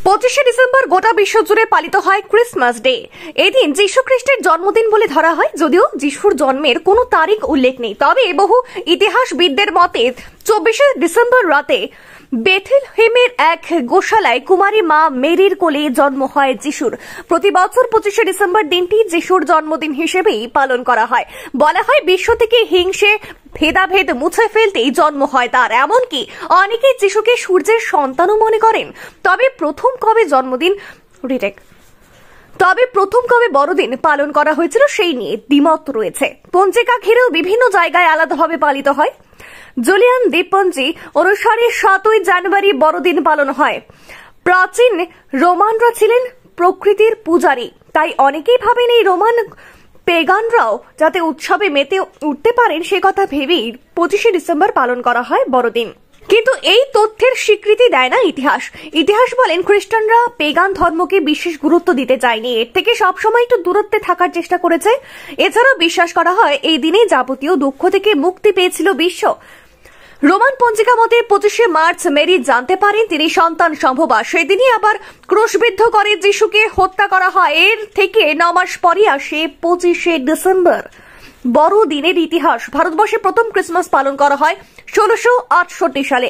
25শে December গোটা বিশ্ব জুড়ে পালিত হয় ক্রিসমাস ডে। এদিন যীশু খ্রিস্টের জন্মদিন বলে ধরা হয়, যদিও যীশুর জন্মের কোনো তারিখ উল্লেখ নেই। তবে বহু ইতিহাসবিদদের মতে 24শে ডিসেম্বর রাতে বেথলেহেমের এক গোশালায় কুমারী মা মেরির কোলে জন্ম হয় যিশুর। প্রতি বছর 25শে ডিসেম্বর দিনটি যিশুর জন্মদিন হিসেবেই পালন করা হয়। বলা হয় বিশ্ব থেকে হিংসে ভেদাভেদ মুছে ফেলতেই জন্ম হয় তার। এমনকি অনেকে যিশুকে সূর্যের সন্তানও মনে করেন। তবে প্রথম কবে বড়দিন পালন করা হয়েছিল সেই নিয়ে দ্বিমত রয়েছে। পঞ্জিকা ঘিরেও বিভিন্ন জায়গায় আলাদাভাবে পালিত হয়। জুলিয়ান দ্বীপপুঞ্জি অনুসারে 7ই জানুয়ারি বড়দিন পালন হয়। প্রাচীন রোমানরা ছিলেন প্রকৃতির পূজারী, তাই অনেকেই ভাবেন এই রোমান পেগানরাও যাতে উৎসবে মেতে উঠতে পারেন সে কথা ভেবেই 25শে ডিসেম্বর পালন করা হয় বড়দিন। কিন্তু এই তথ্যের স্বীকৃতি দেয় না ইতিহাস বলেন খ্রিস্টানরা পেগান ধর্মকে বিশেষ গুরুত্ব দিতে চায়নি, এর থেকে সবসময় একটু দূরত্বে থাকার চেষ্টা করেছে। এছাড়াও বিশ্বাস করা হয় এই দিনে যাবতীয় দুঃখ থেকে মুক্তি পেয়েছিল বিশ্ব। রোমান পঞ্জিকা মতে 25শে মার্চ মেরি জানতে পারেন তিনি সন্তান সম্ভবা। সেদিনই আবার ক্রুশবিদ্ধ করে যিশুকে হত্যা করা হয়। এর থেকে 9 মাস পরে আসে 25শে ডিসেম্বর। বড়দিনের ইতিহাস। ভারতবর্ষে প্রথম ক্রিসমাস পালন করা হয় 1668 সালে।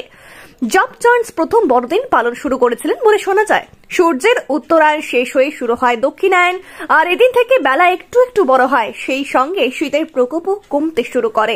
জব চার্লস প্রথম বড়দিন পালন শুরু করেছিলেন বলে শোনা যায়। সূর্যের উত্তরায়ণ শেষ হয়ে শুরু হয় দক্ষিণায়ন, আর এদিন থেকে বেলা একটু একটু বড় হয়। সেই সঙ্গে শীতের প্রকোপও কমতে শুরু করে।